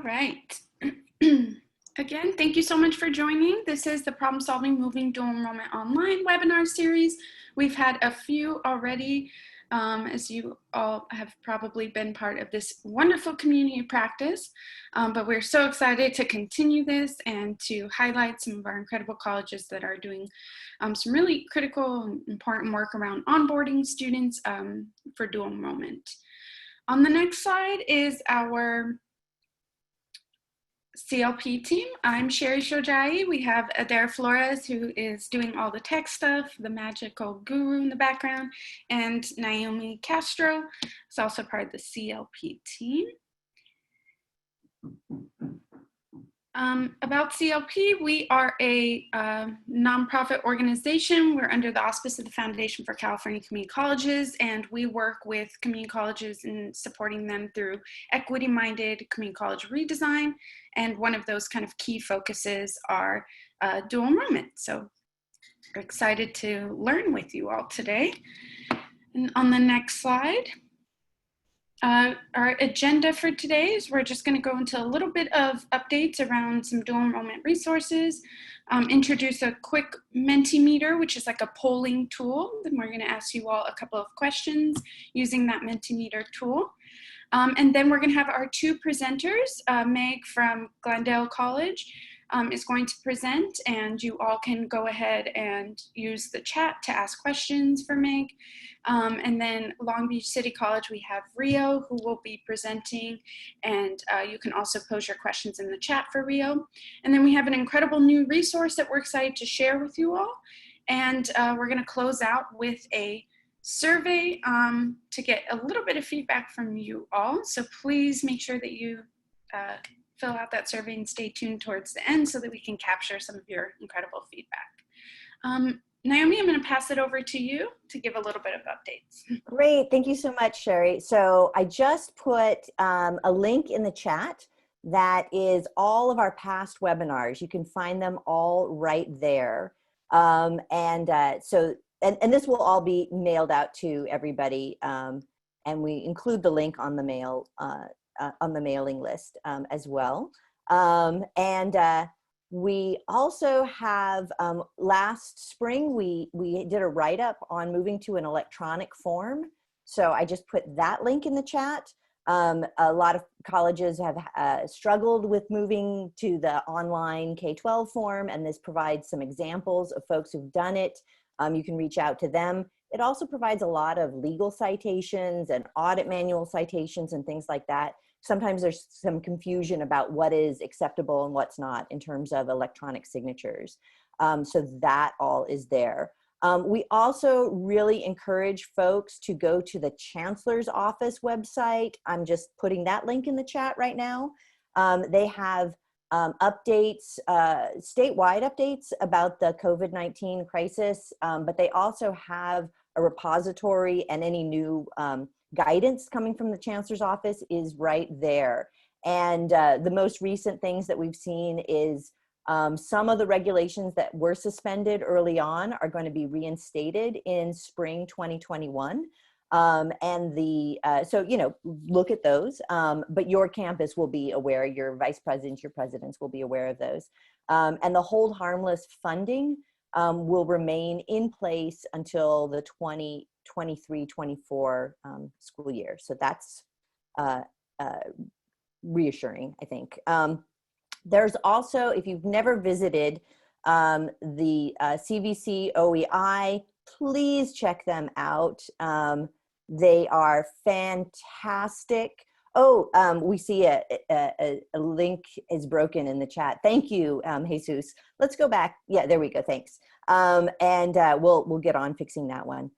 right. Again, thank you so much for joining. This is the Problem Solving Moving Dual Enrollment Online webinar series. We've had a few already, as you all have probably been part of this wonderful community practice, but we're so excited to continue this and to highlight some of our incredible colleges that are doing some really critical and important work around onboarding students for dual enrollment. On the next slide is our CLP team. I'm Sherry Shojai. We have Adair Flores, who is doing all the tech stuff, the magical guru in the background, and Naomi Castro is also part of the CLP team. About CLP, we are a nonprofit organization. We're under the auspice of the Foundation for California Community Colleges, and we work with community colleges in supporting them through equity-minded community college redesign. And one of those kind of key focuses are dual enrollment. So we're excited to learn with you all today. And on the next slide, our agenda for today is we're just going to go into a little bit of updates around some dual enrollment resources, introduce a quick Mentimeter, which is like a polling tool. Then we're going to ask you all a couple of questions using that Mentimeter tool. And then we're going to have our two presenters. Meg from Glendale College is going to present, and you all can go ahead and use the chat to ask questions for Meg. And then Long Beach City College, we have Rio, who will be presenting, and you can also pose your questions in the chat for Rio. And then we have an incredible new resource that we're excited to share with you all. And we're going to close out with a survey to get a little bit of feedback from you all. So please make sure that you fill out that survey and stay tuned towards the end so that we can capture some of your incredible feedback. Naomi, I'm going to pass it over to you to give a little bit of updates. Great. Thank you so much, Sherry. So I just put a link in the chat that is all of our past webinars. You can find them all right there. And this will all be mailed out to everybody. And we include the link on the mail on the mailing list as well. We also have, last spring, we did a write-up on moving to an electronic form. So I just put that link in the chat. A lot of colleges have struggled with moving to the online K-12 form, and this provides some examples of folks who've done it. You can reach out to them. It also provides a lot of legal citations and audit manual citations and things like that. Sometimes there's some confusion about what is acceptable and what's not in terms of electronic signatures. So that all is there. We also really encourage folks to go to the Chancellor's office website. I'm just putting that link in the chat right now. They have updates, statewide updates about the COVID-19 crisis, but they also have a repository, and any new guidance coming from the Chancellor's office is right there. And the most recent things that we've seen is some of the regulations that were suspended early on are going to be reinstated in spring 2021. So, you know, look at those, but your campus will be aware, your vice presidents, your presidents will be aware of those. And the hold harmless funding will remain in place until the 2023-24 school year. So that's reassuring, I think. There's also, if you've never visited the CVC OEI, please check them out. They are fantastic. Oh, we see a link is broken in the chat. Thank you, Jesus. Let's go back. Yeah, there we go. Thanks. We'll get on fixing that one.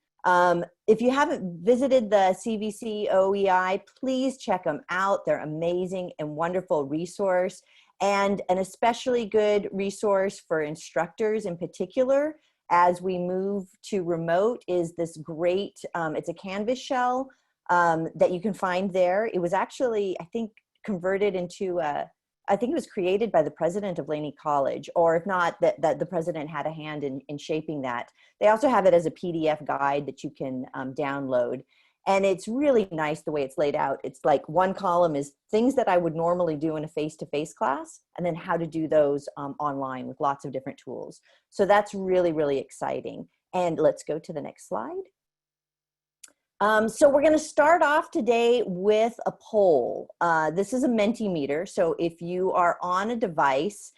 If you haven't visited the CVC OEI, please check them out. They're amazing and wonderful resource, and an especially good resource for instructors in particular as we move to remote is this great, it's a Canvas shell that you can find there. It was actually, I think, converted into I think it was created by the president of Laney College, or if not, that the president had a hand in shaping that. They also have it as a PDF guide that you can download. And it's really nice the way it's laid out. It's like one column is things that I would normally do in a face-to-face class, and then how to do those online with lots of different tools. So that's really, really exciting. And let's go to the next slide. So we're going to start off today with a poll. This is a Mentimeter. So if you are on a device,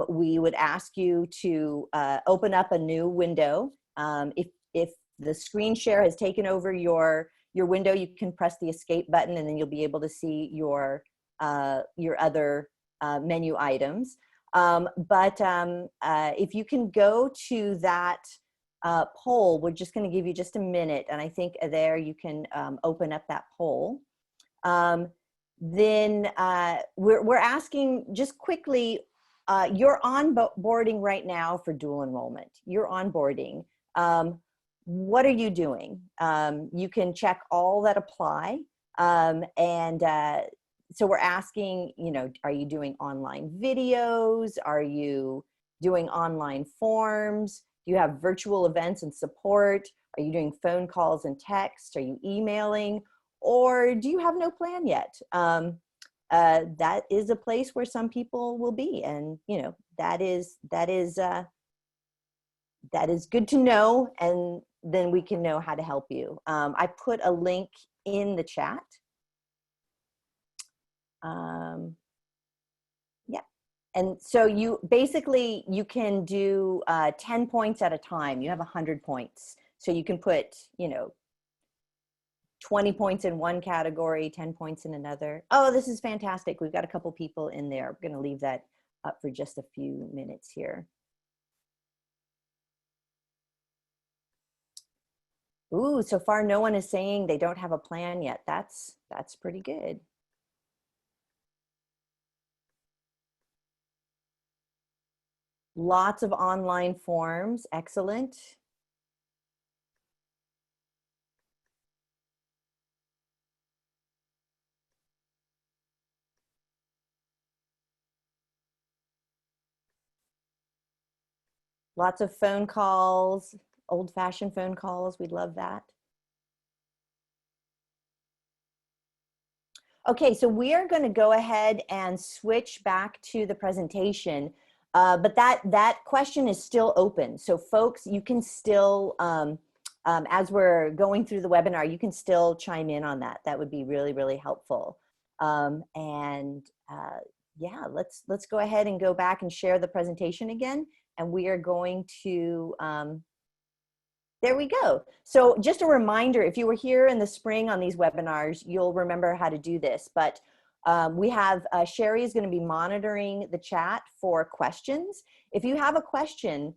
we would ask you to open up a new window. If the screen share has taken over your window, you can press the escape button, and then you'll be able to see your other menu items. If you can go to that poll, we're just going to give you just a minute, and I think there you can open up that poll. Then we're asking just quickly, you're onboarding right now for dual enrollment. You're onboarding. What are you doing? You can check all that apply. So we're asking, are you doing online videos? Are you doing online forms? Do you have virtual events and support? Are you doing phone calls and text? Are you emailing? Or do you have no plan yet? That is a place where some people will be. And, that is good to know. And then we can know how to help you. I put a link in the chat. And so you can do 10 points at a time. You have 100 points. So you can put, 20 points in one category, 10 points in another. Oh, this is fantastic. We've got a couple people in there. I'm going to leave that up for just a few minutes here. Ooh, so far no one is saying they don't have a plan yet. That's pretty good. Lots of online forms, excellent. Lots of phone calls, old-fashioned phone calls, we'd love that. Okay, so we are going to go ahead and switch back to the presentation. But that question is still open. So folks, you can still, as we're going through the webinar, you can still chime in on that. That would be really, really helpful. Yeah, let's go ahead and go back and share the presentation again. And we are going to, there we go. So just a reminder, if you were here in the spring on these webinars, you'll remember how to do this. But we have, Sherry is going to be monitoring the chat for questions. If you have a question,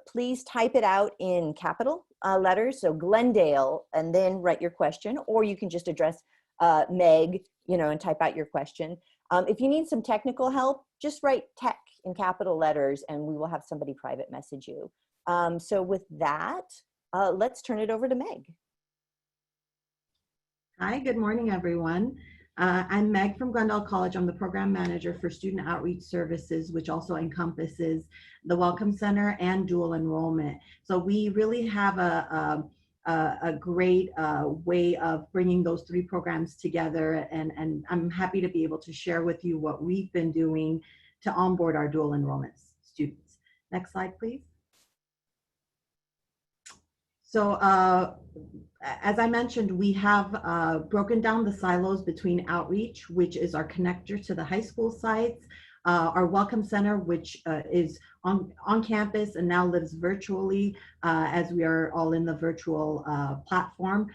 please type it out in capital letters, so Glendale, and then write your question, or you can just address Meg, and type out your question. If you need some technical help, just write tech in capital letters, and we will have somebody private message you. So with that, let's turn it over to Meg. Hi, good morning, everyone. I'm Meg from Glendale College. I'm the program manager for Student Outreach Services, which also encompasses the Welcome Center and Dual Enrollment. So we really have a great way of bringing those three programs together, and I'm happy to be able to share with you what we've been doing to onboard our dual enrollment students. Next slide, please. So as I mentioned, we have broken down the silos between outreach, which is our connector to the high school sites, our Welcome Center, which is on campus and now lives virtually as we are all in the virtual platform,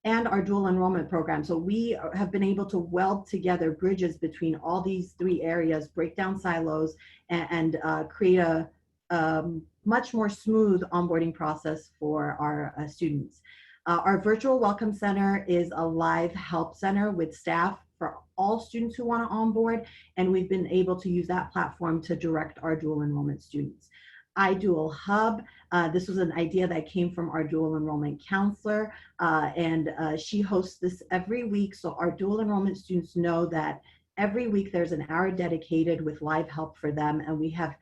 and our dual enrollment program. So we have been able to weld together bridges between all these three areas, break down silos, and create a much more smooth onboarding process for our students. Our virtual Welcome Center is a live help center with staff for all students who want to onboard, and we've been able to use that platform to direct our dual enrollment students. iDual Hub, this was an idea that came from our dual enrollment counselor, and she hosts this every week, so our dual enrollment students know that every week there's an hour dedicated with live help for them, and we have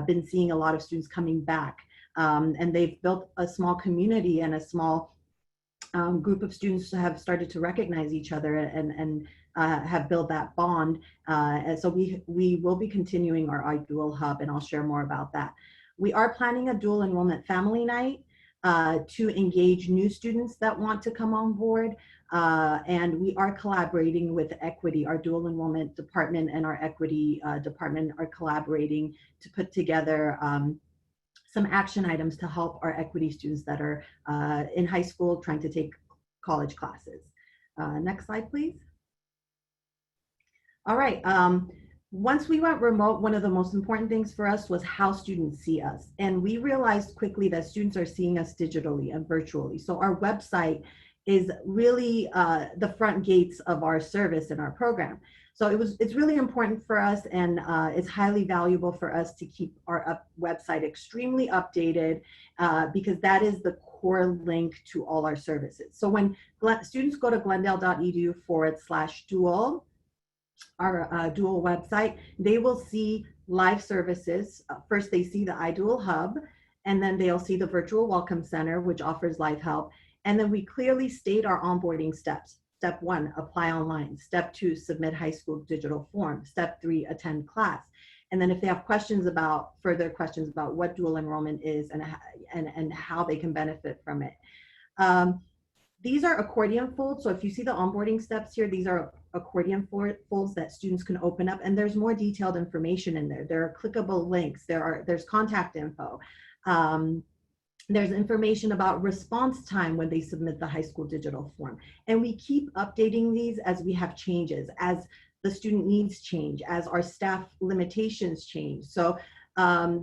been seeing a lot of students coming back, and they've built a small community and a small group of students have started to recognize each other and have built that bond. And so we will be continuing our iDual Hub, and I'll share more about that. We are planning a dual enrollment family night to engage new students that want to come on board. And we are collaborating with Equity. Our dual enrollment department and our Equity department are collaborating to put together some action items to help our Equity students that are in high school trying to take college classes. Next slide, please. All right. Once we went remote, one of the most important things for us was how students see us. And we realized quickly that students are seeing us digitally and virtually. So our website is really the front gates of our service and our program. So it's really important for us, and it's highly valuable for us to keep our website extremely updated because that is the core link to all our services. So when students go to glendale.edu/dual, our dual website, they will see live services. First, they see the iDual Hub, and then they'll see the Virtual Welcome Center, which offers live help. And then we clearly state our onboarding steps. Step 1, apply online. Step 2, submit high school digital form. Step 3, attend class. And then if they have further questions about what dual enrollment is and how they can benefit from it. These are accordion folds. So if you see the onboarding steps here, these are accordion folds that students can open up, and there's more detailed information in there. There are clickable links. There's contact info. There's information about response time when they submit the high school digital form. And we keep updating these as we have changes, as the student needs change, as our staff limitations change. So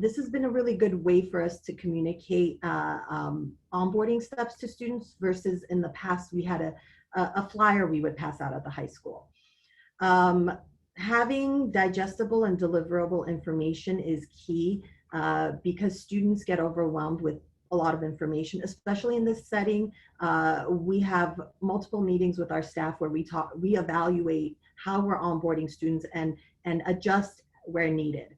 this has been a really good way for us to communicate onboarding steps to students versus in the past we had a flyer we would pass out at the high school. Having digestible and deliverable information is key because students get overwhelmed with a lot of information, especially in this setting. We have multiple meetings with our staff where we evaluate how we're onboarding students and adjust where needed.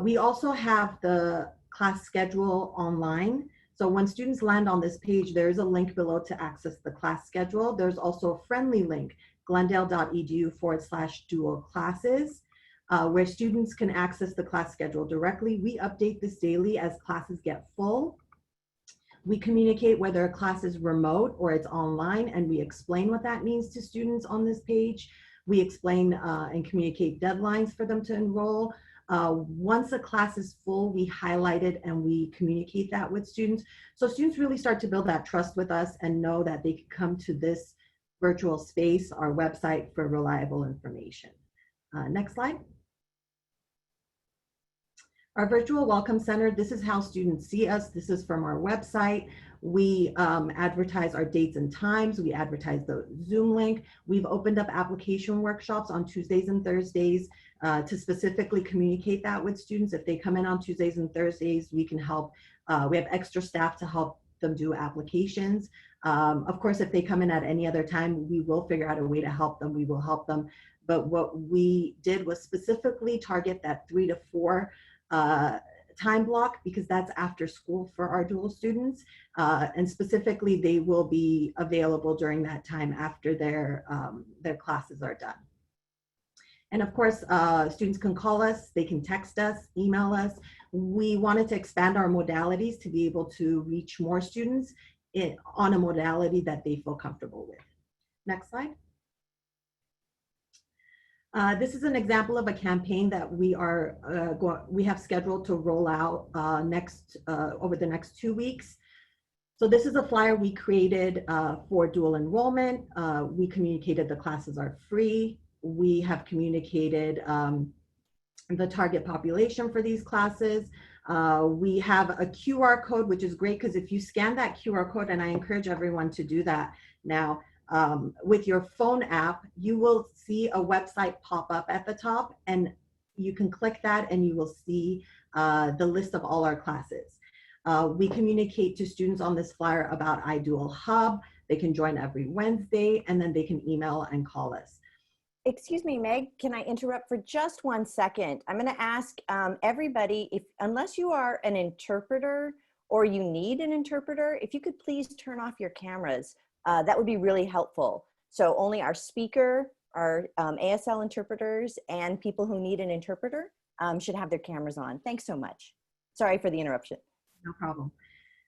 We also have the class schedule online. So when students land on this page, there's a link below to access the class schedule. There's also a friendly link, glendale.edu/dual classes, where students can access the class schedule directly. We update this daily as classes get full. We communicate whether a class is remote or it's online, and we explain what that means to students on this page. We explain and communicate deadlines for them to enroll. Once a class is full, we highlight it and we communicate that with students. So students really start to build that trust with us and know that they can come to this virtual space, our website, for reliable information. Next slide. Our Virtual Welcome Center, this is how students see us. This is from our website. We advertise our dates and times. We advertise the Zoom link. We've opened up application workshops on Tuesdays and Thursdays to specifically communicate that with students. If they come in on Tuesdays and Thursdays, we can help. We have extra staff to help them do applications. Of course, if they come in at any other time, we will figure out a way to help them. We will help them. But what we did was specifically target that 3 to 4 time block, because that's after school for our dual students, and specifically they will be available during that time after their classes are done. And of course, students can call us, they can text us, email us. We wanted to expand our modalities to be able to reach more students on a modality that they feel comfortable with. Next slide. This is an example of a campaign that we have scheduled to roll out over the next 2 weeks. So this is a flyer we created for dual enrollment. We communicated the classes are free. We have communicated the target population for these classes. We have a QR code, which is great because if you scan that QR code, and I encourage everyone to do that now, with your phone app, you will see a website pop up at the top, and you can click that and you will see the list of all our classes. We communicate to students on this flyer about iDual Hub. They can join every Wednesday, and then they can email and call us. Excuse me, Meg, can I interrupt for just 1 second? I'm going to ask everybody, unless you are an interpreter or you need an interpreter, if you could please turn off your cameras. that would be really helpful. So only our speaker, our ASL interpreters, and people who need an interpreter should have their cameras on. Thanks so much. Sorry for the interruption. No problem.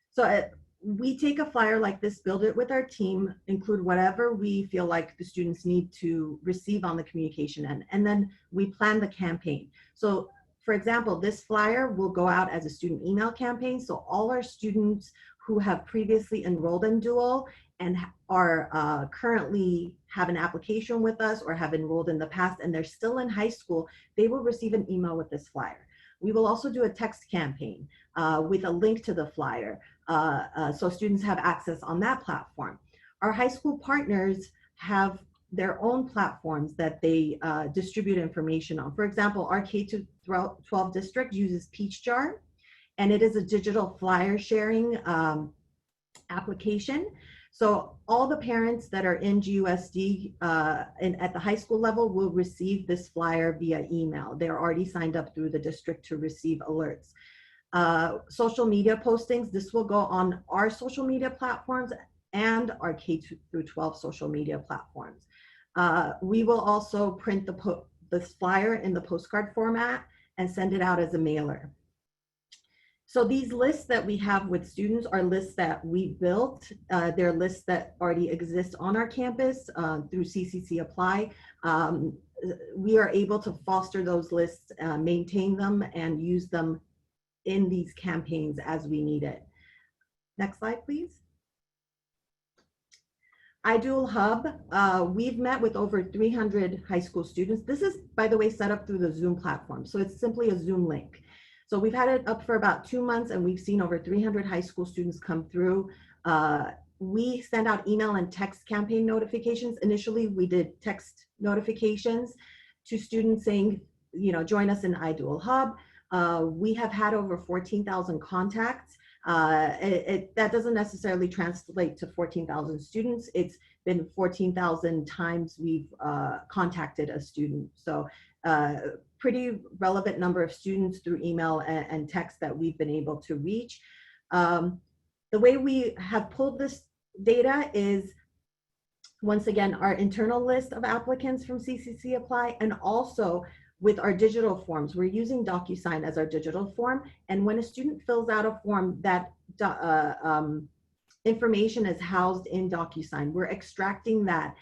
So we take a flyer like this, build it with our team, include whatever we feel like the students need to receive on the communication end, and then we plan the campaign. So for example, this flyer will go out as a student email campaign. So all our students who have previously enrolled in Dual and are currently have an application with us or have enrolled in the past and they're still in high school, they will receive an email with this flyer. We will also do a text campaign with a link to the flyer so students have access on that platform. Our high school partners have their own platforms that they distribute information on. For example, our K-12 district uses Peach Jar, and it is a digital flyer sharing application. So all the parents that are in GUSD at the high school level will receive this flyer via email. They're already signed up through the district to receive alerts. Social media postings, this will go on our social media platforms and our K-12 social media platforms. We will also print this flyer in the postcard format and send it out as a mailer. So these lists that we have with students are lists that we built. They're lists that already exist on our campus through CCC Apply. We are able to foster those lists, maintain them, and use them in these campaigns as we need it. Next slide, please. iDual Hub, we've met with over 300 high school students. This is, by the way, set up through the Zoom platform. So it's simply a Zoom link. So we've had it up for about 2 months and we've seen over 300 high school students come through. We send out email and text campaign notifications. Initially, we did text notifications to students saying, you know, join us in iDual Hub. We have had over 14,000 contacts. That doesn't necessarily translate to 14,000 students. It's been 14,000 times we've contacted a student. So pretty relevant number of students through email and text that we've been able to reach. The way we have pulled this data is, once again, our internal list of applicants from CCC Apply, and also with our digital forms. We're using DocuSign as our digital form, and when a student fills out a form, that information is housed in DocuSign. We're extracting that,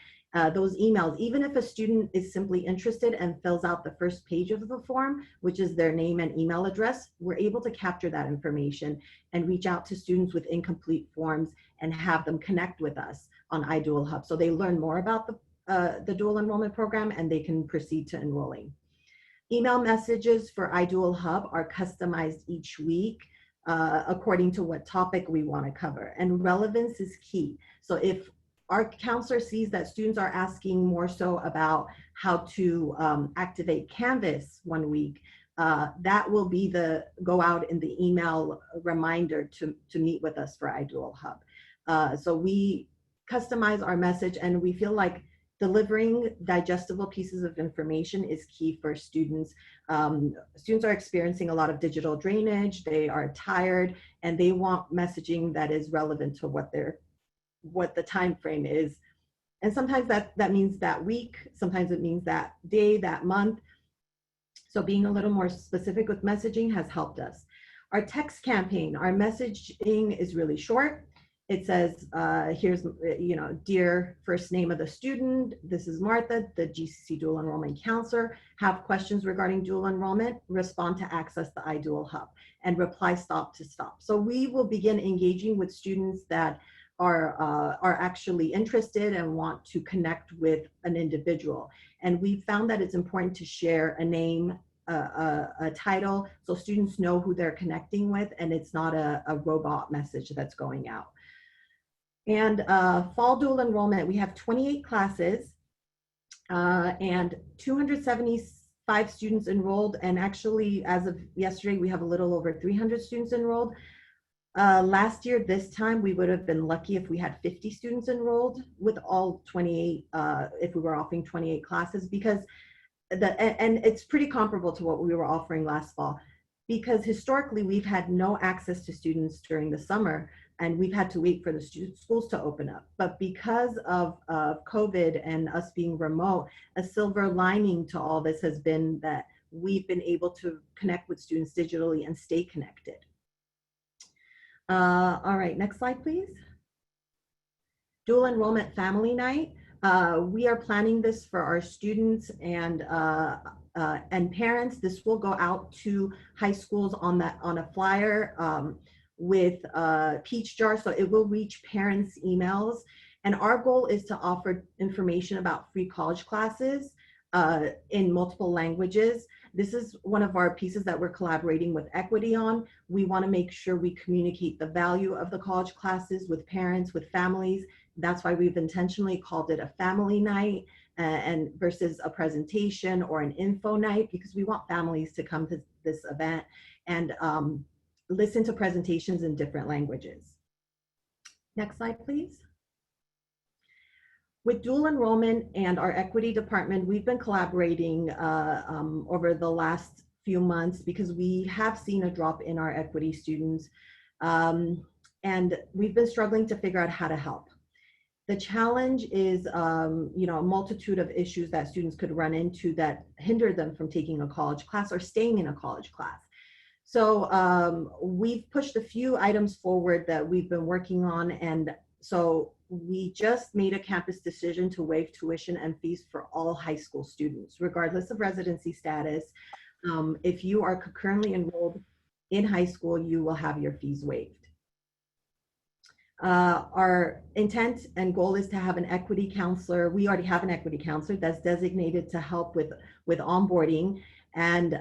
those emails. Even if a student is simply interested and fills out the first page of the form, which is their name and email address, we're able to capture that information and reach out to students with incomplete forms and have them connect with us on iDual Hub. So they learn more about the dual enrollment program and they can proceed to enrolling. Email messages for iDual Hub are customized each week according to what topic we want to cover, and relevance is key. So if our counselor sees that students are asking more so about how to activate Canvas one week, that will be go out in the email reminder to meet with us for iDual Hub. So we customize our message, and we feel like delivering digestible pieces of information is key for students. Students are experiencing a lot of digital drainage, they are tired, and they want messaging that is relevant to what the time frame is. And sometimes that means that week, sometimes it means that day, that month. So being a little more specific with messaging has helped us. Our text campaign, our messaging is really short. It says, here's, you know, dear first name of the student, this is Martha, the GCC Dual Enrollment Counselor. Have questions regarding dual enrollment, respond to access the iDual Hub, and reply stop to stop. So we will begin engaging with students that are actually interested and want to connect with an individual. And we found that it's important to share a name, a title, so students know who they're connecting with, and it's not a robot message that's going out. And fall dual enrollment, we have 28 classes and 275 students enrolled. And actually, as of yesterday, we have a little over 300 students enrolled. Last year, this time, we would have been lucky if we had 50 students enrolled with all 28, if we were offering 28 classes, because and it's pretty comparable to what we were offering last fall, because historically we've had no access to students during the summer. and we've had to wait for the schools to open up. But because of COVID and us being remote, a silver lining to all this has been that we've been able to connect with students digitally and stay connected. All right, next slide, please. Dual Enrollment Family Night. We are planning this for our students and parents. This will go out to high schools on a flyer with peach jar, so it will reach parents' emails. And our goal is to offer information about free college classes in multiple languages. This is one of our pieces that we're collaborating with Equity on. We want to make sure we communicate the value of the college classes with parents, with families. That's why we've intentionally called it a family night and versus a presentation or an info night, because we want families to come to this event and listen to presentations in different languages. Next slide, please. With dual enrollment and our equity department, we've been collaborating over the last few months because we have seen a drop in our equity students. And we've been struggling to figure out how to help. The challenge is, you know, a multitude of issues that students could run into that hinder them from taking a college class or staying in a college class. So we've pushed a few items forward that we've been working on, and so we just made a campus decision to waive tuition and fees for all high school students, regardless of residency status. If you are currently enrolled in high school, you will have your fees waived. Our intent and goal is to have an equity counselor. We already have an equity counselor that's designated to help with onboarding and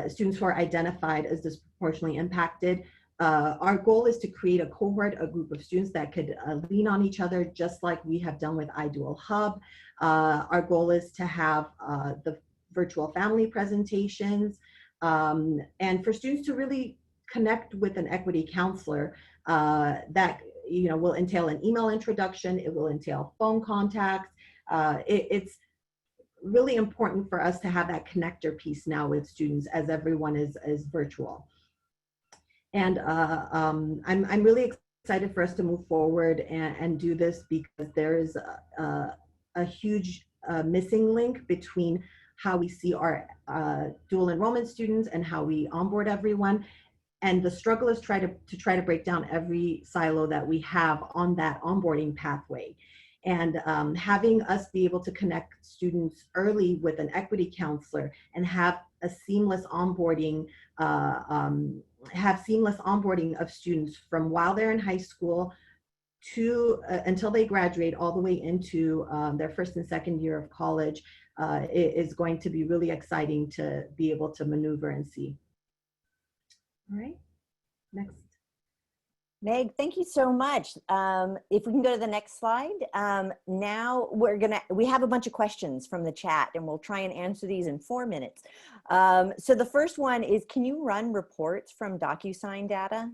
students who are identified as disproportionately impacted. Our goal is to create a cohort, a group of students that could lean on each other, just like we have done with iDual Hub. Our goal is to have the virtual family presentations, and for students to really connect with an equity counselor that, you know, will entail an email introduction. It will entail phone contacts. It's really important for us to have that connector piece now with students as everyone is virtual. And I'm really excited for us to move forward and do this, because there is a huge missing link between how we see our dual enrollment students and how we onboard everyone. And the struggle is to try to break down every silo that we have on that onboarding pathway. And having us be able to connect students early with an equity counselor and have a seamless onboarding, of students from while they're in high school to until they graduate, all the way into their first and second year of college, is going to be really exciting to be able to maneuver and see. All right, next. Meg, thank you so much. If we can go to the next slide. Now we have a bunch of questions from the chat, and we'll try and answer these in 4 minutes. So the first one is, can you run reports from DocuSign data?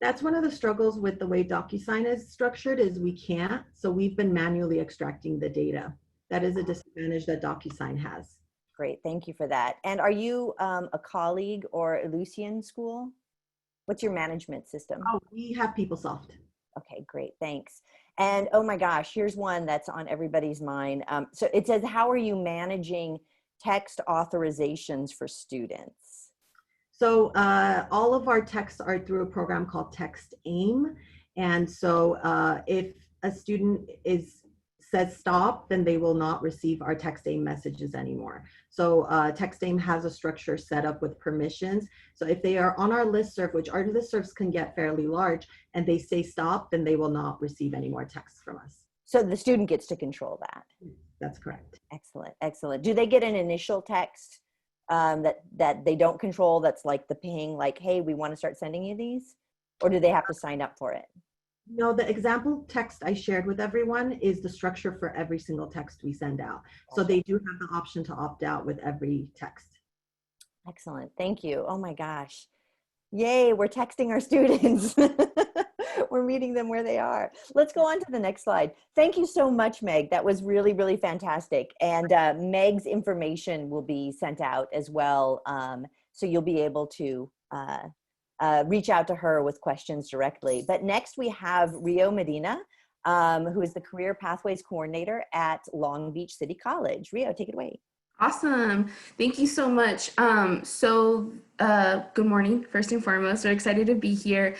That's one of the struggles with the way DocuSign is structured, is we can't. So we've been manually extracting the data. That is a disadvantage that DocuSign has. Great, thank you for that. And are you a colleague or a Lucian school? What's your management system? Oh, we have PeopleSoft. Okay, great, thanks. And oh my gosh, here's one that's on everybody's mind. So it says, how are you managing text authorizations for students? So all of our texts are through a program called TextAim. And so if a student says stop, then they will not receive our TextAim messages anymore. So TextAim has a structure set up with permissions. So if they are on our listserv, which our listservs can get fairly large, and they say stop, then they will not receive any more texts from us. So the student gets to control that. That's correct. Excellent, excellent. Do they get an initial text that they don't control, that's like the ping, like, hey, we want to start sending you these? Or do they have to sign up for it? No, the example text I shared with everyone is the structure for every single text we send out. So they do have the option to opt out with every text. Excellent, thank you. Oh my gosh. Yay, we're texting our students. We're meeting them where they are. Let's go on to the next slide. Thank you so much, Meg. That was really, really fantastic. And Meg's information will be sent out as well. So you'll be able to reach out to her with questions directly. But next we have Rio Medina, who is the Career Pathways Coordinator at Long Beach City College. Rio, take it away. Awesome. Thank you so much. Good morning, first and foremost. We're excited to be here.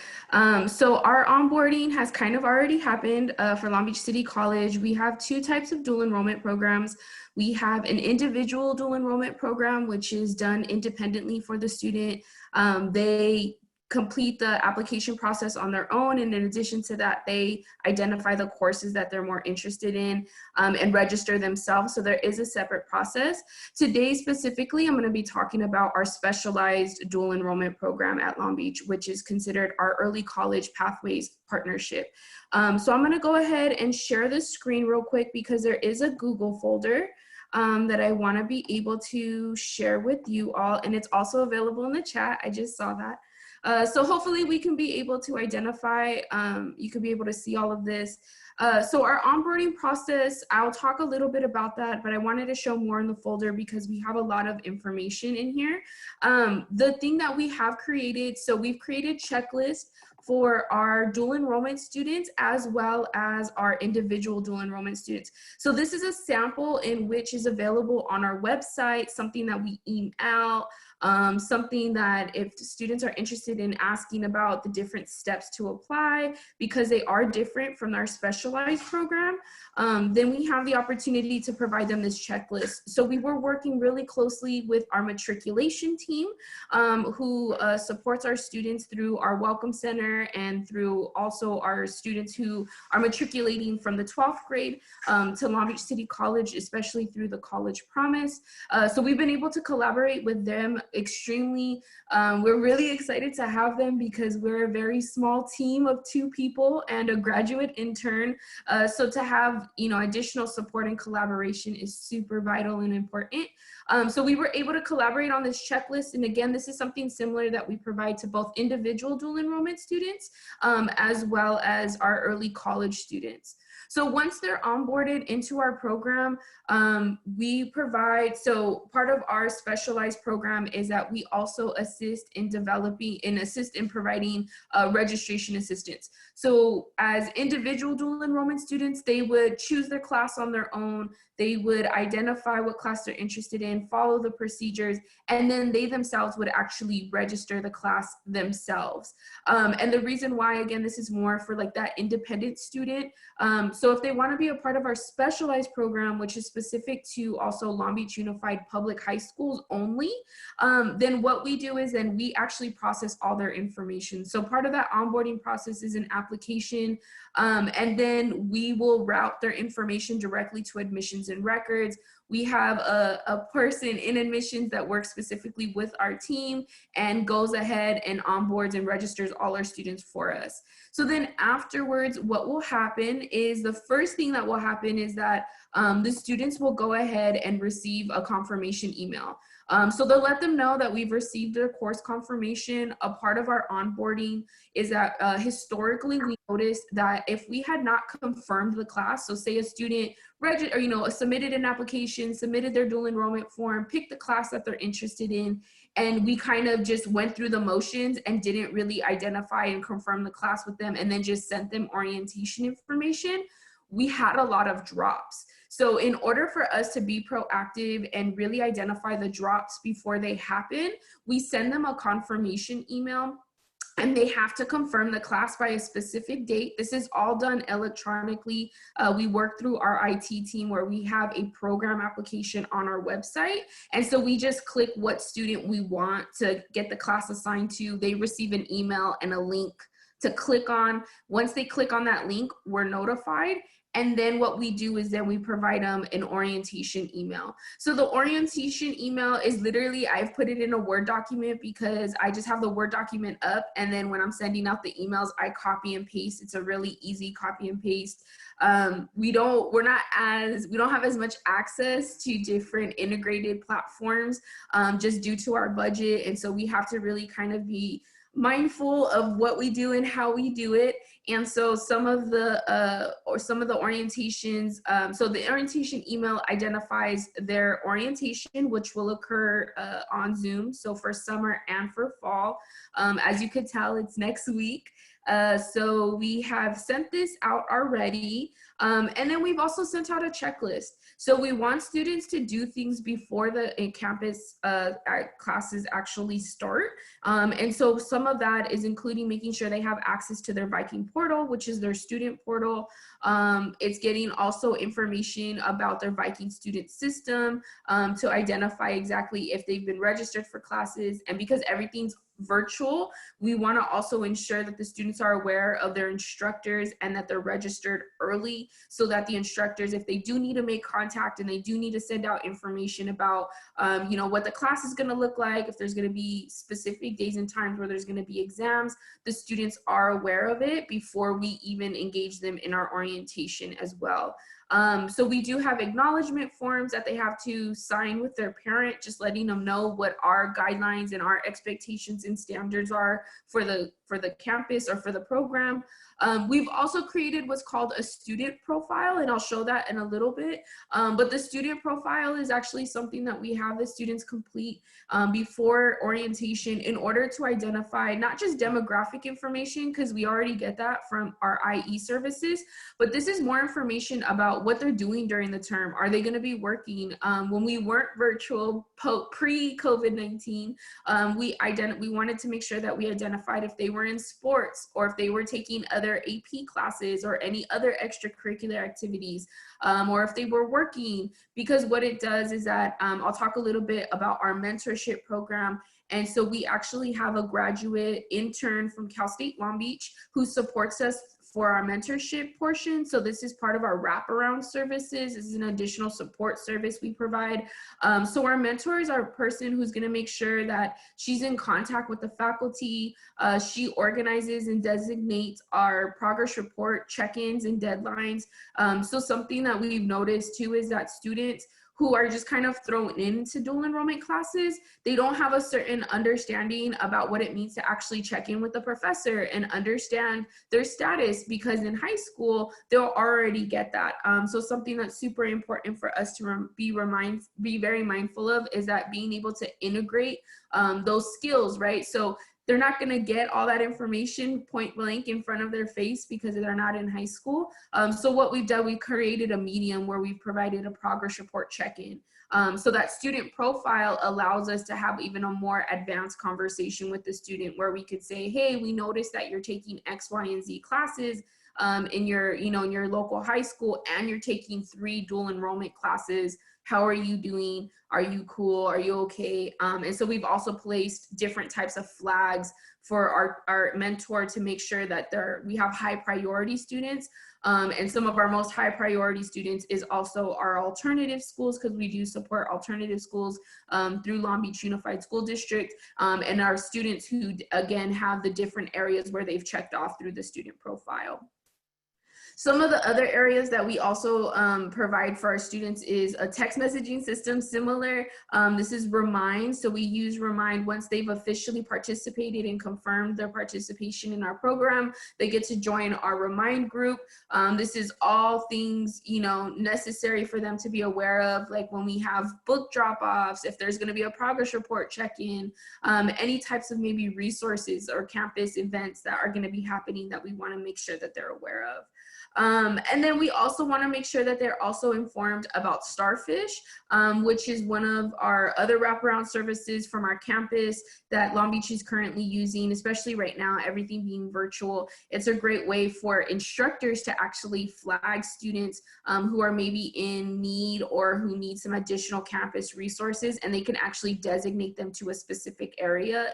So our onboarding has kind of already happened for Long Beach City College. We have two types of dual enrollment programs. We have an individual dual enrollment program, which is done independently for the student. They complete the application process on their own, and in addition to that, they identify the courses that they're more interested in and register themselves. So there is a separate process. Today specifically, I'm going to be talking about our specialized dual enrollment program at Long Beach, which is considered our early college pathways partnership. So I'm going to go ahead and share the screen real quick because there is a Google folder that I want to be able to share with you all, and it's also available in the chat. I just saw that. So hopefully we can be able to identify, you can be able to see all of this. So our onboarding process, I'll talk a little bit about that, but I wanted to show more in the folder because we have a lot of information in here. The thing that we have created, so we've created checklists for our dual enrollment students as well as our individual dual enrollment students. So this is a sample in which is available on our website, something that we email out, something that if the students are interested in asking about the different steps to apply, because they are different from our specialized program, then we have the opportunity to provide them this checklist. So we were working really closely with our matriculation team who supports our students through our Welcome Center and through also our students who are matriculating from the 12th grade to Long Beach City College, especially through the College Promise. So we've been able to collaborate with them extremely. We're really excited to have them because we're a very small team of 2 people and a graduate intern. So to have, you know, additional support and collaboration is super vital and important. So we were able to collaborate on this checklist. And again, this is something similar that we provide to both individual dual enrollment students as well as our early college students. So once they're onboarded into our program, we provide, so part of our specialized program is that we also assist in developing and assist in providing registration assistance. So as individual dual enrollment students, they would choose their class on their own. They would identify what class they're interested in, follow the procedures, and then they themselves would actually register the class themselves. And the reason why, again, this is more for like that independent student. So if they want to be a part of our specialized program, which is specific to also Long Beach Unified Public High Schools only, then what we do is then we actually process all their information. So part of that onboarding process is an application, and then we will route their information directly to admissions and records. We have a person in admissions that works specifically with our team and goes ahead and onboards and registers all our students for us. So then afterwards, what will happen is the first thing that will happen is that the students will go ahead and receive a confirmation email. So they'll let them know that we've received their course confirmation. A part of our onboarding is that historically we noticed that if we had not confirmed the class, so say a student submitted an application, submitted their dual enrollment form, picked the class that they're interested in, and we kind of just went through the motions and didn't really identify and confirm the class with them and then just sent them orientation information, we had a lot of drops. So in order for us to be proactive and really identify the drops before they happen, we send them a confirmation email and they have to confirm the class by a specific date. This is all done electronically. We work through our IT team where we have a program application on our website. And so we just click what student we want to get the class assigned to. They receive an email and a link to click on. Once they click on that link, we're notified. And then what we do is then we provide them an orientation email. So the orientation email is literally, I've put it in a Word document because I just have the Word document up. And then when I'm sending out the emails, I copy and paste. It's a really easy copy and paste. We don't have as much access to different integrated platforms just due to our budget. And so we have to really kind of be mindful of what we do and how we do it. And so some of the orientations, so the orientation email identifies their orientation, which will occur on Zoom. So for summer and for fall, as you could tell, it's next week. So we have sent this out already. And then we've also sent out a checklist. So we want students to do things before the campus classes actually start. And so some of that is including making sure they have access to their Viking portal, which is their student portal. It's getting also information about their Viking student system to identify exactly if they've been registered for classes. And because everything's virtual, we want to also ensure that the students are aware of their instructors and that they're registered early, so that the instructors, if they do need to make contact and they do need to send out information about what the class is going to look like, if there's going to be specific days and times where there's going to be exams, the students are aware of it before we even engage them in our orientation as well. So we do have acknowledgement forms that they have to sign with their parent, just letting them know what our guidelines and our expectations and standards are for the campus or for the program. We've also created what's called a student profile, and I'll show that in a little bit. But the student profile is actually something that we have the students complete before orientation in order to identify not just demographic information, because we already get that from our IE services, but this is more information about what they're doing during the term. Are they going to be working? When we weren't virtual pre-COVID-19, we wanted to make sure that we identified if they were in sports or if they were taking other AP classes or any other extracurricular activities, or if they were working, because what it does is that I'll talk a little bit about our mentorship program. And so we actually have a graduate intern from Cal State Long Beach who supports us for our mentorship portion. So this is part of our wraparound services. This is an additional support service we provide. So our mentor is our person who's going to make sure that she's in contact with the faculty. She organizes and designates our progress report, check-ins and deadlines. So something that we've noticed too is that students who are just kind of thrown into dual enrollment classes, they don't have a certain understanding about what it means to actually check in with the professor and understand their status, because in high school, they'll already get that. So something that's super important for us to be very mindful of is that being able to integrate those skills, right? So they're not going to get all that information point blank in front of their face because they're not in high school. So what we've done, we created a medium where we've provided a progress report check-in. So that student profile allows us to have even a more advanced conversation with the student, where we could say, hey, we noticed that you're taking X, Y, and Z classes in your local high school, and you're taking 3 dual enrollment classes. How are you doing? Are you cool? Are you okay? And so we've also placed different types of flags for our mentor to make sure that we have high priority students. And some of our most high priority students is also our alternative schools, because we do support alternative schools through Long Beach Unified School District, and our students who, again, have the different areas where they've checked off through the student profile. Some of the other areas that we also provide for our students is a text messaging system similar. This is Remind. So we use Remind once they've officially participated and confirmed their participation in our program. They get to join our Remind group. This is all things, necessary for them to be aware of, like when we have book drop-offs, if there's going to be a progress report check-in, any types of maybe resources or campus events that are going to be happening that we want to make sure that they're aware of. And then we also want to make sure that they're also informed about Starfish, which is one of our other wraparound services from our campus that Long Beach is currently using, especially right now, everything being virtual. It's a great way for instructors to actually flag students who are maybe in need or who need some additional campus resources, and they can actually designate them to a specific area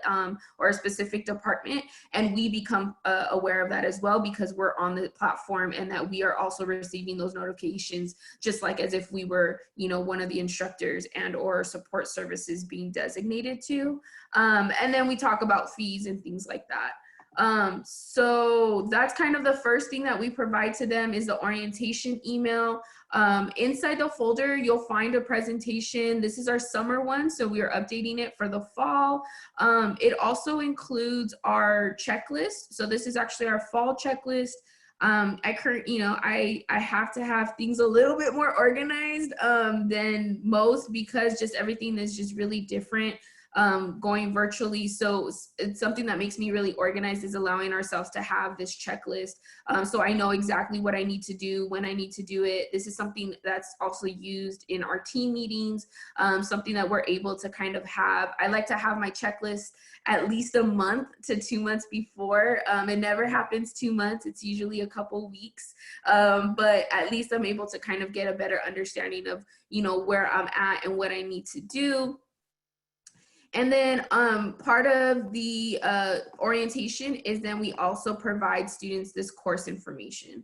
or a specific department. And we become aware of that as well, because we're on the platform and that we are also receiving those notifications, just like as if we were, one of the instructors and or support services being designated to. And then we talk about fees and things like that. So that's kind of the first thing that we provide to them is the orientation email. Inside the folder, you'll find a presentation. This is our summer one, so we are updating it for the fall. It also includes our checklist. So this is actually our fall checklist. I have to have things a little bit more organized than most because just everything is just really different going virtually. So it's something that makes me really organized is allowing ourselves to have this checklist. So I know exactly what I need to do, when I need to do it. This is something that's also used in our team meetings, something that we're able to kind of have. I like to have my checklist at least a month to 2 months before. It never happens 2 months. It's usually a couple weeks, but at least I'm able to kind of get a better understanding of, where I'm at and what I need to do. And then part of the orientation is then we also provide students this course information.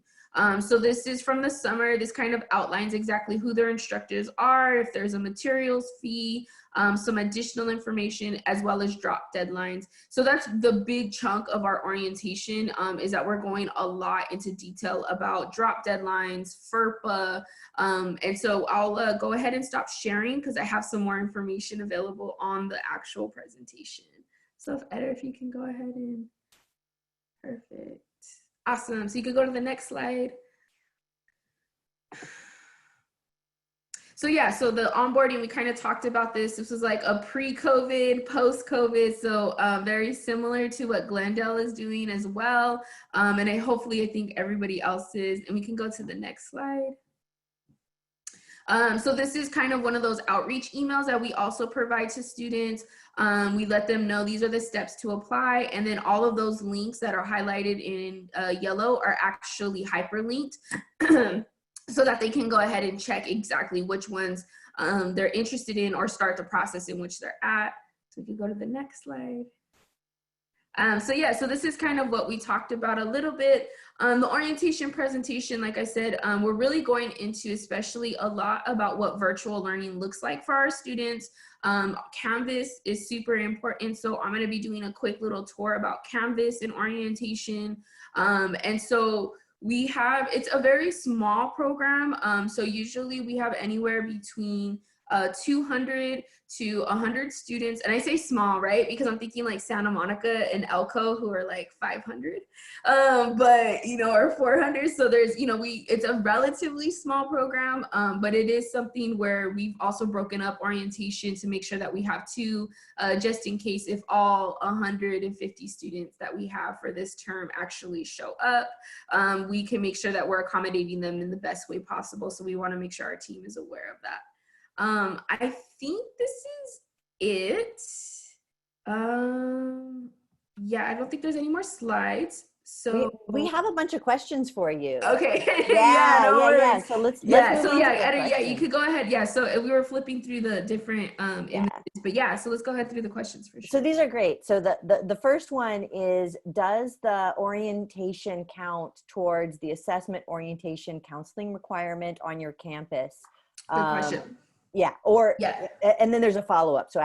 So this is from the summer. This kind of outlines exactly who their instructors are, if there's a materials fee, some additional information, as well as drop deadlines. So that's the big chunk of our orientation is that we're going a lot into detail about drop deadlines, FERPA. And so I'll go ahead and stop sharing because I have some more information available on the actual presentation. So if you can go ahead and, perfect. Awesome. So you could go to the next slide. So yeah, so the onboarding, we kind of talked about this. This was like a pre-COVID, post-COVID. So very similar to what Glendale is doing as well. And hopefully I think everybody else is. And we can go to the next slide. So this is kind of one of those outreach emails that we also provide to students. We let them know these are the steps to apply, and then all of those links that are highlighted in yellow are actually hyperlinked so that they can go ahead and check exactly which ones they're interested in or start the process in which they're at. So we can go to the next slide. So this is kind of what we talked about a little bit. The orientation presentation, like I said, we're really going into especially a lot about what virtual learning looks like for our students. Canvas is super important. So I'm gonna be doing a quick little tour about Canvas and orientation. And so it's a very small program. So usually we have anywhere between 200 to 100 students, and I say small, right? Because I'm thinking like Santa Monica and Elko, who are like 500, or 400. So there's, it's a relatively small program, but it is something where we've also broken up orientation to make sure that we have two, just in case if all 150 students that we have for this term actually show up, we can make sure that we're accommodating them in the best way possible. So we want to make sure our team is aware of that. I think this is it. Yeah, I don't think there's any more slides. So we have a bunch of questions for you. Okay. Yeah. So let's you could go ahead. Yeah. So we were flipping through the different images, but yeah, so let's go ahead through the questions for sure. So these are great. So the first one is, does the orientation count towards the assessment orientation counseling requirement on your campus? Good question. Yeah, and then there's a follow-up. So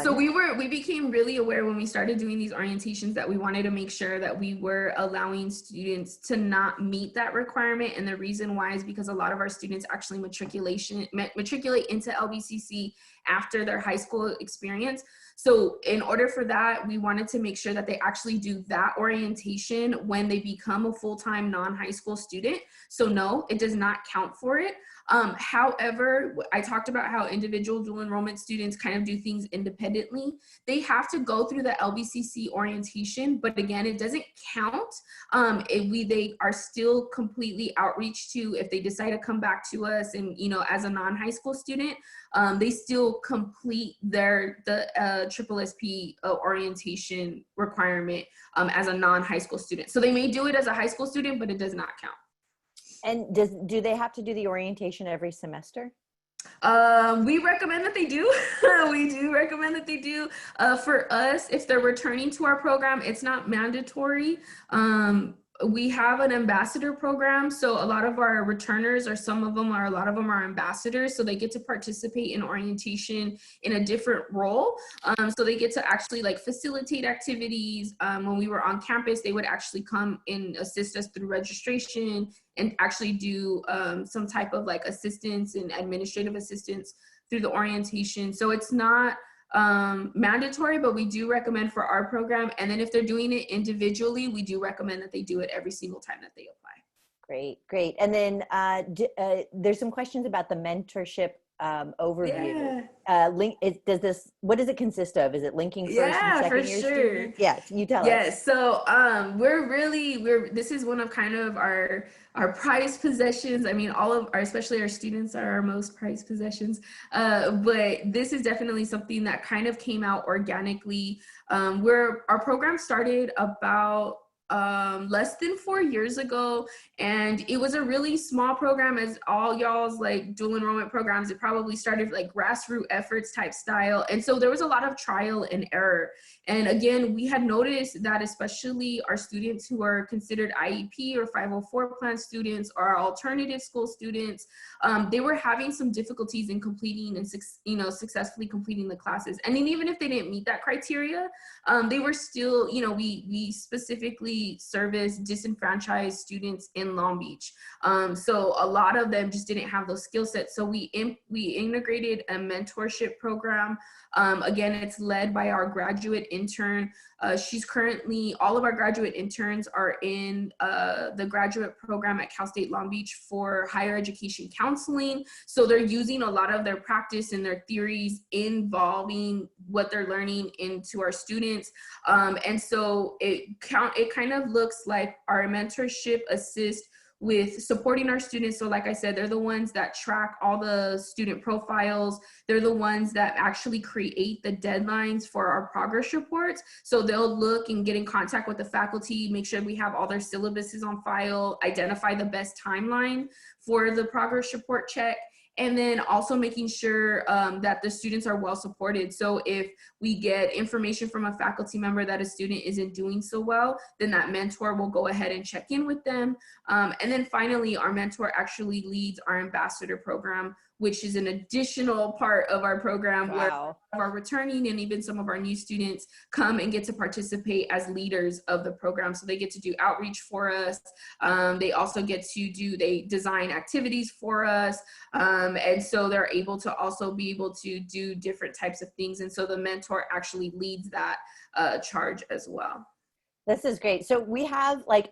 so we became really aware when we started doing these orientations that we wanted to make sure that we were allowing students to not meet that requirement. And the reason why is because a lot of our students actually matriculate into LBCC after their high school experience. So in order for that, we wanted to make sure that they actually do that orientation when they become a full-time non-high school student. So no, it does not count for it. However, I talked about how individual dual enrollment students kind of do things independently. They have to go through the LBCC orientation, but again, it doesn't count. They are still completely outreach to, if they decide to come back to us and, as a non-high school student, they still complete the SSSP orientation requirement as a non-high school student. So they may do it as a high school student, but it does not count. And do they have to do the orientation every semester? We recommend that they do. We do recommend that they do. For us, if they're returning to our program, it's not mandatory. we have an ambassador program. So a lot of our returners, or a lot of them are ambassadors. So they get to participate in orientation in a different role. So they get to actually like facilitate activities. When we were on campus, they would actually come and assist us through registration and actually do some type of like assistance and administrative assistance through the orientation. So it's not mandatory, but we do recommend for our program. And then if they're doing it individually, we do recommend that they do it every single time that they apply. Great, great. And then there's some questions about the mentorship overview. Yeah. What does it consist of? Is it linking first and second year students? Yeah, you tell us. Yes, so this is one of kind of our prized possessions. I mean, all of our, especially our students, are our most prized possessions. But this is definitely something that kind of came out organically. Our program started about less than 4 years ago, and it was a really small program, as all y'all's like dual enrollment programs. It probably started like grassroots efforts type style, and so there was a lot of trial and error. And again, we had noticed that especially our students who are considered IEP or 504 plan students or our alternative school students, they were having some difficulties in completing and successfully completing the classes. And then even if they didn't meet that criteria, they were still, we specifically service disenfranchised students in Long Beach. So a lot of them just didn't have those skill sets. So we integrated a mentorship program. Again, it's led by our graduate intern. All of our graduate interns are in the graduate program at Cal State Long Beach for higher education counseling. So they're using a lot of their practice and their theories involving what they're learning into our students. And so it kind of looks like our mentorship assist with supporting our students. So like I said, they're the ones that track all the student profiles. They're the ones that actually create the deadlines for our progress reports. So they'll look and get in contact with the faculty, make sure we have all their syllabuses on file, identify the best timeline for the progress report check, and then also making sure that the students are well supported. So if we get information from a faculty member that a student isn't doing so well, then that mentor will go ahead and check in with them. And then finally, our mentor actually leads our ambassador program, which is an additional part of our program. Wow. Where our returning and even some of our new students come and get to participate as leaders of the program. So they get to do outreach for us. They also get to they design activities for us. And so they're able to also be able to do different types of things. And so the mentor actually leads that charge as well. This is great. So we have like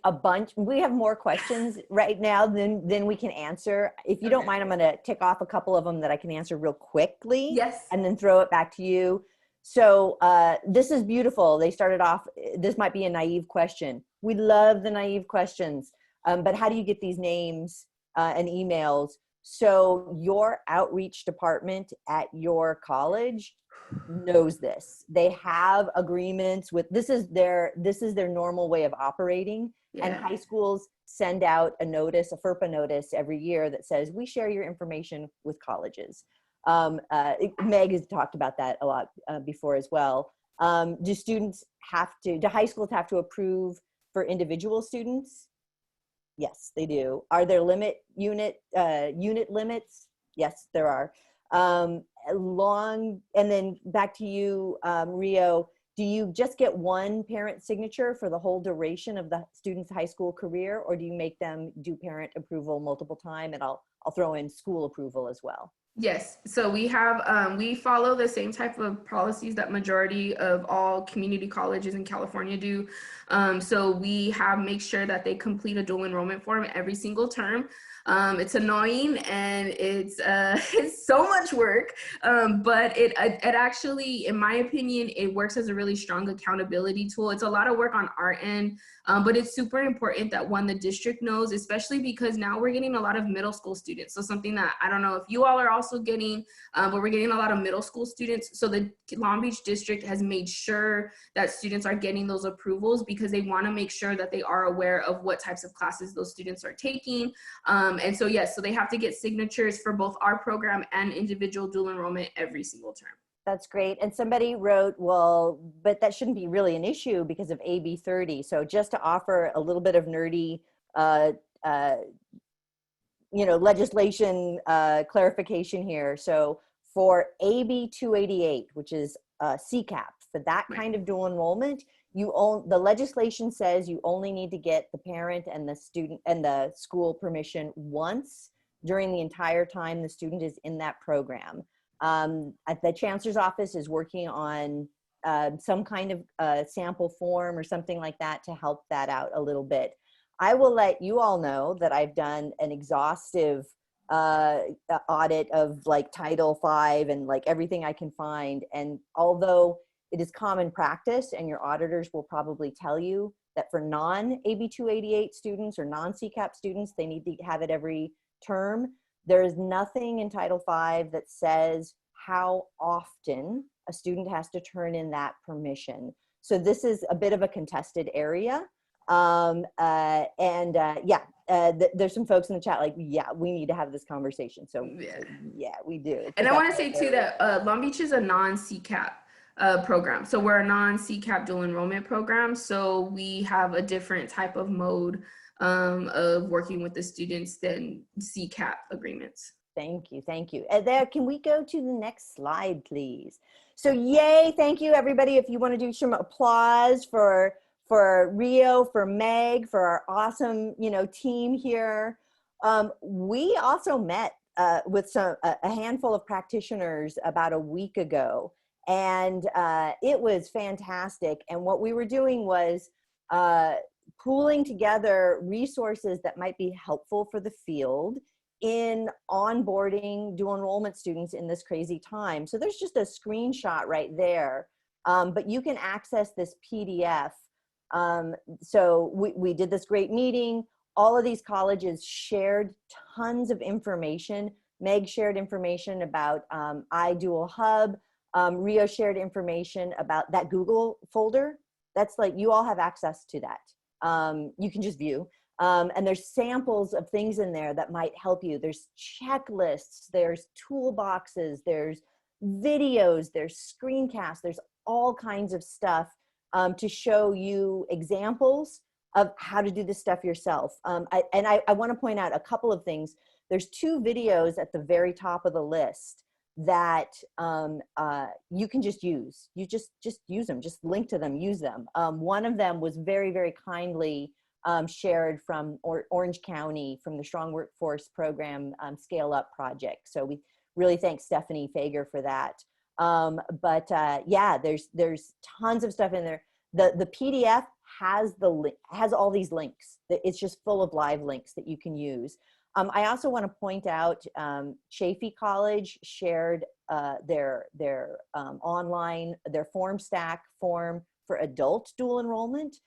we have more questions right now than we can answer. If you don't mind, I'm going to tick off a couple of them that I can answer real quickly. Yes. And then throw it back to you. So this is beautiful. They started off, this might be a naive question. We love the naive questions, but how do you get these names and emails? So your outreach department at your college knows this. They have agreements with, this is their normal way of operating. Yeah. And high schools send out a FERPA notice every year that says, we share your information with colleges. Meg has talked about that a lot before as well. Do high schools have to approve for individual students? Yes, they do. Are there unit limits? Yes, there are. And then back to you, Rio, do you just get one parent signature for the whole duration of the student's high school career, or do you make them do parent approval multiple times? And I'll throw in school approval as well. Yes, so we have, we follow the same type of policies that majority of all community colleges in California do. So we make sure that they complete a dual enrollment form every single term. It's annoying and it's so much work, but it actually, in my opinion, it works as a really strong accountability tool. It's a lot of work on our end, but it's super important that the district knows, especially because now we're getting a lot of middle school students. So something that I don't know if you all are also getting, but we're getting a lot of middle school students. So the Long Beach district has made sure that students are getting those approvals because they want to make sure that they are aware of what types of classes those students are taking. And so, yes, so they have to get signatures for both our program and individual dual enrollment every single term. That's great. And somebody wrote, well, but that shouldn't be really an issue because of AB 30. So just to offer a little bit of nerdy, legislation clarification here. So for AB 288, which is CCAP, for that kind of dual enrollment, the legislation says you only need to get the parent and the student and the school permission once during the entire time the student is in that program. At the Chancellor's office is working on some kind of sample form or something like that to help that out a little bit. I will let you all know that I've done an exhaustive audit of like Title V and like everything I can find. And although it is common practice, and your auditors will probably tell you that for non-AB 288 students or non-CCAP students, they need to have it every term. There is nothing in Title V that says how often a student has to turn in that permission. So this is a bit of a contested area. There's some folks in the chat like, yeah, we need to have this conversation. So yeah, we do. And I want to say too that Long Beach is a non-CCAP program. So we're a non-CCAP dual enrollment program. So we have a different type of mode of working with the students than CCAP agreements. Thank you, thank you. And there, can we go to the next slide, please? So yay, thank you everybody. If you want to do some applause for Rio, for Meg, for our awesome, team here. We also met with a handful of practitioners about a week ago, and it was fantastic. And what we were doing was pooling together resources that might be helpful for the field in onboarding dual enrollment students in this crazy time. So there's just a screenshot right there, but you can access this PDF. So we did this great meeting. All of these colleges shared tons of information. Meg shared information about iDual Hub. Rio shared information about that Google folder. That's like, you all have access to that. You can just view. And there's samples of things in there that might help you. There's checklists, there's toolboxes, there's videos, there's screencasts, there's all kinds of stuff to show you examples of how to do this stuff yourself. I want to point out a couple of things. There's 2 videos at the very top of the list that you can just use. You just use them, just link to them, use them. One of them was very, very kindly shared from Orange County, from the Strong Workforce Program Scale Up project. So we really thank Stephanie Fager for that. Yeah, there's tons of stuff in there. The PDF has all these links. It's just full of live links that you can use. I also want to point out Chaffey College shared their online, their form stack form for adult dual enrollment.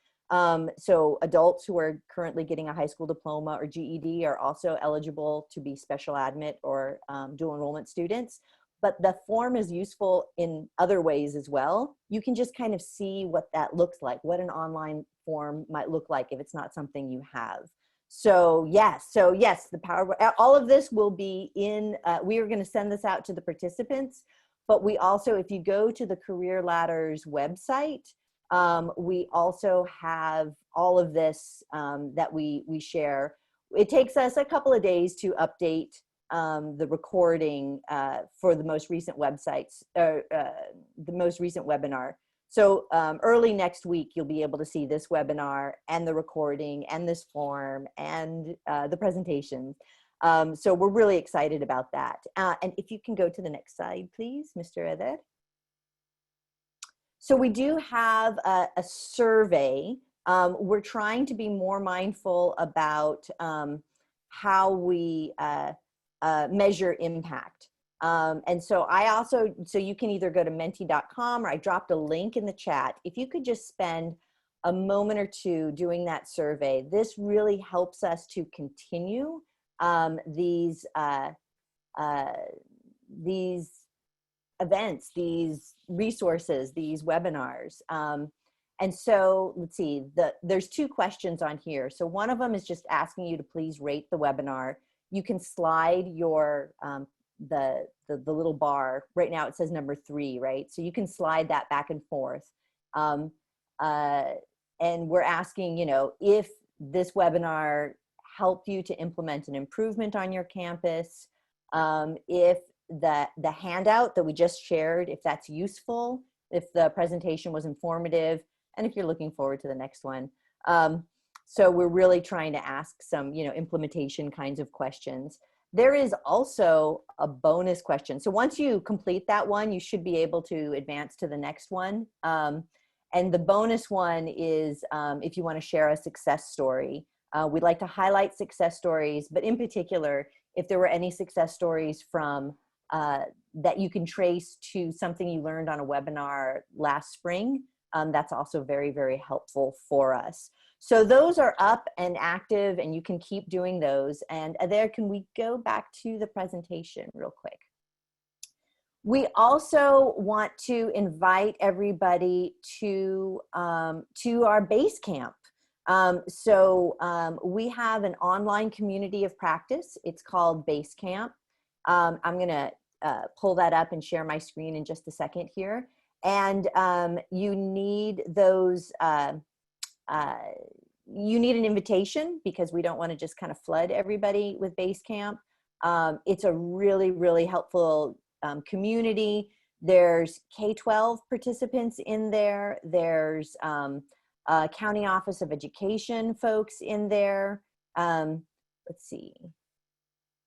So adults who are currently getting a high school diploma or GED are also eligible to be special admit or dual enrollment students. But the form is useful in other ways as well. You can just kind of see what that looks like, what an online form might look like if it's not something you have. So yes, the power, all of this will be in, we are going to send this out to the participants, but we also, if you go to the Career Ladder's website, we also have all of this that we share. It takes us a couple of days to update the recording for the most recent websites, the most recent webinar. So early next week, you'll be able to see this webinar and the recording and this form and the presentation. So we're really excited about that. And if you can go to the next slide, please, Mr. Eder. So we do have a survey. We're trying to be more mindful about how we measure impact. And so so you can either go to menti.com, or I dropped a link in the chat. If you could just spend a moment or two doing that survey, this really helps us to continue these events, these resources, these webinars. And so let's see, there's 2 questions on here. So one of them is just asking you to please rate the webinar. You can slide your the little bar. Right now it says number 3, right? So you can slide that back and forth. And we're asking, you know, if this webinar helped you to implement an improvement on your campus, if the handout that we just shared, if that's useful, if the presentation was informative, and if you're looking forward to the next one. So we're really trying to ask some, you know, implementation kinds of questions. There is also a bonus question. So once you complete that one, you should be able to advance to the next one. And the bonus one is if you want to share a success story. We'd like to highlight success stories, but in particular, if there were any success stories from that you can trace to something you learned on a webinar last spring, that's also very, very helpful for us. So those are up and active, and you can keep doing those. And there, can we go back to the presentation real quick? We also want to invite everybody to our BaseCamp. We have an online community of practice. It's called BaseCamp. I'm gonna pull that up and share my screen in just a second here. And you need those, you need an invitation because we don't want to just kind of flood everybody with BaseCamp. It's a really, really helpful community. There's K-12 participants in there. There's County Office of Education folks in there. Let's see.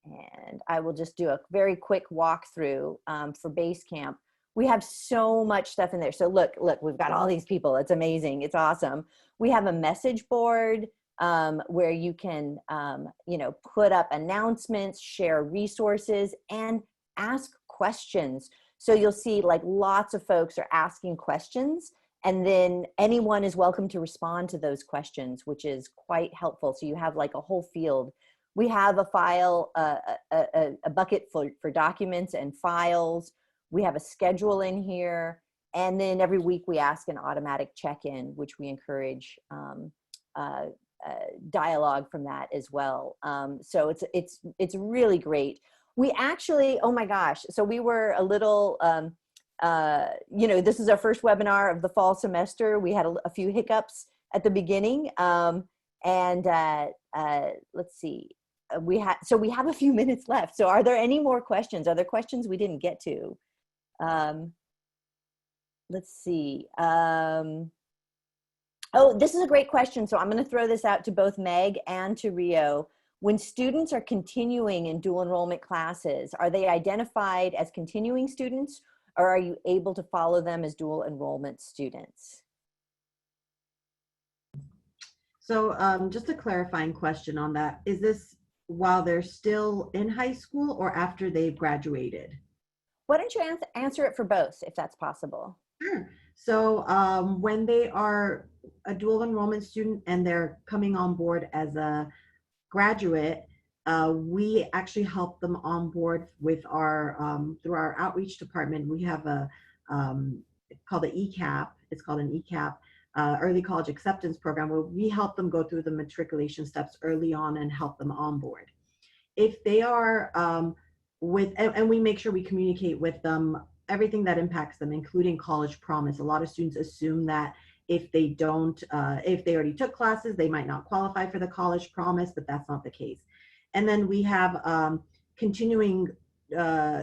And I will just do a very quick walkthrough for BaseCamp. We have so much stuff in there. So look, we've got all these people. It's amazing. It's awesome. We have a message board where you can, you know, put up announcements, share resources, and ask questions. So you'll see like lots of folks are asking questions, and then anyone is welcome to respond to those questions, which is quite helpful. So you have like a whole field. We have a file, a bucket for documents and files. We have a schedule in here. And then every week we ask an automatic check-in, which we encourage dialogue from that as well. So it's really great. We actually, oh my gosh, so we were a little, you know, this is our first webinar of the fall semester. We had a few hiccups at the beginning. Let's see. We have a few minutes left. So are there any more questions? Are there questions we didn't get to? Let's see. Oh, this is a great question. So I'm going to throw this out to both Meg and to Rio. When students are continuing in dual enrollment classes, are they identified as continuing students, or are you able to follow them as dual enrollment students? So just a clarifying question on that. Is this while they're still in high school or after they've graduated? Why don't you answer it for both, if that's possible? Sure. So when they are a dual enrollment student and they're coming on board as a graduate, we actually help them on board with our, through our outreach department. We have a, called the ECAP, it's called an ECAP, Early College Acceptance Program, where we help them go through the matriculation steps early on and help them on board. If they are and we make sure we communicate with them everything that impacts them, including college promise. A lot of students assume that if they don't, if they already took classes, they might not qualify for the college promise, but that's not the case. And then we have continuing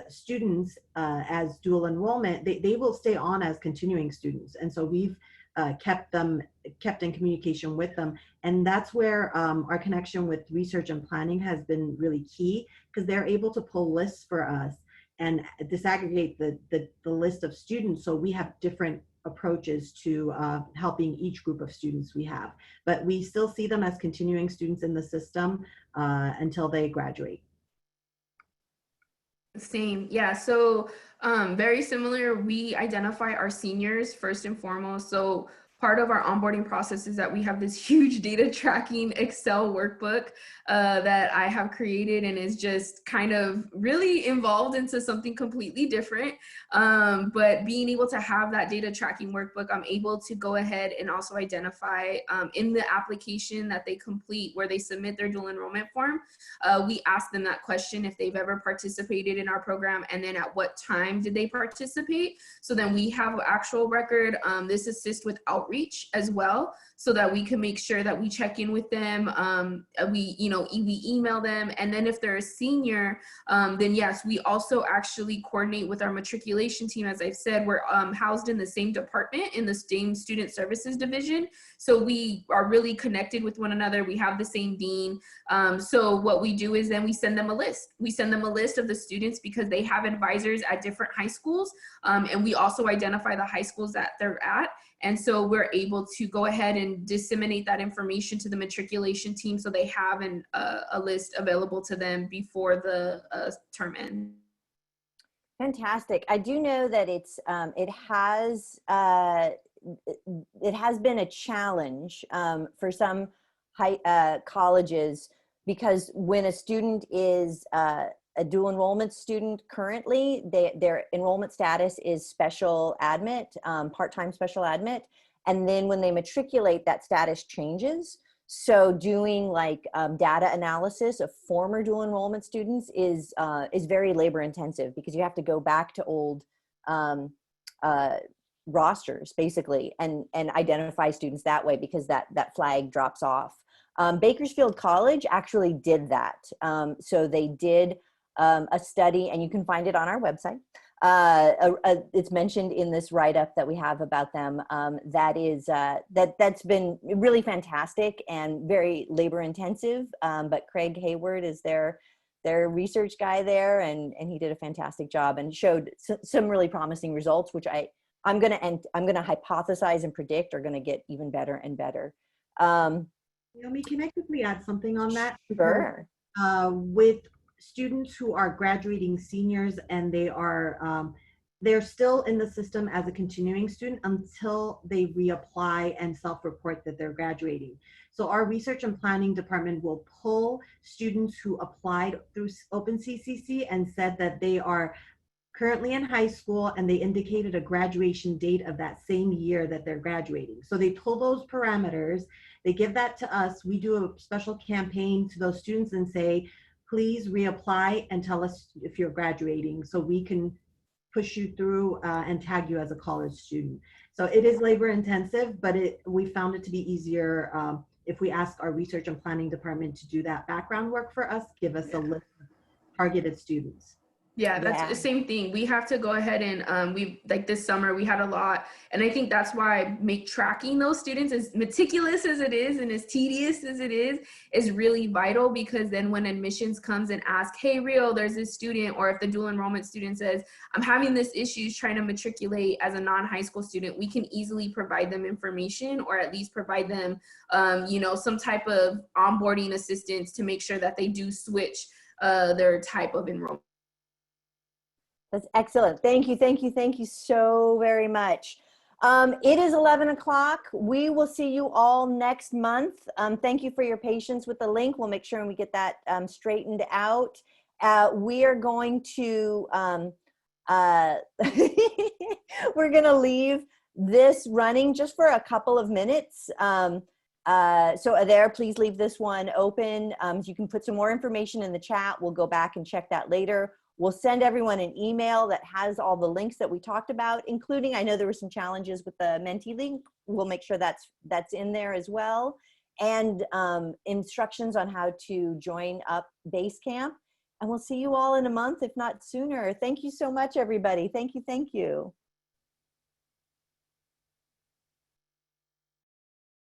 students as dual enrollment. They will stay on as continuing students. And so we've kept in communication with them. And that's where our connection with research and planning has been really key, because they're able to pull lists for us and disaggregate the list of students. So we have different approaches to helping each group of students we have. But we still see them as continuing students in the system until they graduate. Same, yeah. So very similar. We identify our seniors first and foremost. So part of our onboarding process is that we have this huge data tracking Excel workbook that I have created, and is just kind of really evolved into something completely different. But being able to have that data tracking workbook, I'm able to go ahead and also identify in the application that they complete, where they submit their dual enrollment form, we ask them that question if they've ever participated in our program, and then at what time did they participate. So then we have an actual record. This assists with outreach as well, so that we can make sure that we check in with them. We email them, and then if they're a senior, then yes, we also actually coordinate with our matriculation team. As I've said, we're housed in the same department, in the same student services division, so we are really connected with one another. We have the same dean. So what we do is then we send them a list. We send them a list of the students, because they have advisors at different high schools, and we also identify the high schools that they're at. And so we're able to go ahead and disseminate that information to the matriculation team, so they have a list available to them before the term end. Fantastic. I do know that it has been a challenge for some colleges, because when a student is a dual enrollment student currently, their enrollment status is special admit, part-time special admit. And then when they matriculate, that status changes. So doing like data analysis of former dual enrollment students is very labor intensive, because you have to go back to old rosters basically and identify students that way, because that flag drops off. Bakersfield College actually did that. So they did a study, and you can find it on our website. It's mentioned in this write-up that we have about them. That's been really fantastic and very labor intensive. But Craig Hayward is their research guy there, and he did a fantastic job and showed some really promising results, which I'm gonna hypothesize and predict are gonna get even better and better. Naomi, can I quickly add something on that? Sure. With students who are graduating seniors, and they're still in the system as a continuing student until they reapply and self-report that they're graduating. So our research and planning department will pull students who applied through OpenCCC and said that they are currently in high school, and they indicated a graduation date of that same year that they're graduating. So they pull those parameters, they give that to us. We do a special campaign to those students and say, please reapply and tell us if you're graduating, so we can push you through and tag you as a college student. So it is labor intensive, but we found it to be easier if we ask our research and planning department to do that background work for us, give us a list of targeted students. Yeah, that's the same thing. We have to go ahead and we like this summer we had a lot, and I think that's why tracking those students, as meticulous as it is and as tedious as it is really vital, because then when admissions comes and asks, hey Rio, there's this student, or if the dual enrollment student says, I'm having this issues trying to matriculate as a non-high school student, we can easily provide them information, or at least provide them some type of onboarding assistance to make sure that they do switch their type of enrollment. That's excellent. Thank you. Thank you. Thank you so very much. It is 11 o'clock. We will see you all next month. Thank you for your patience with the link. We'll make sure we get that straightened out. We are going to, we're going to leave this running just for a couple of minutes. So there, please leave this one open. You can put some more information in the chat. We'll go back and check that later. We'll send everyone an email that has all the links that we talked about, including, I know there were some challenges with the Menti link. We'll make sure that's in there as well. And instructions on how to join up BaseCamp. And we'll see you all in a month, if not sooner. Thank you so much, everybody. Thank you. Thank you.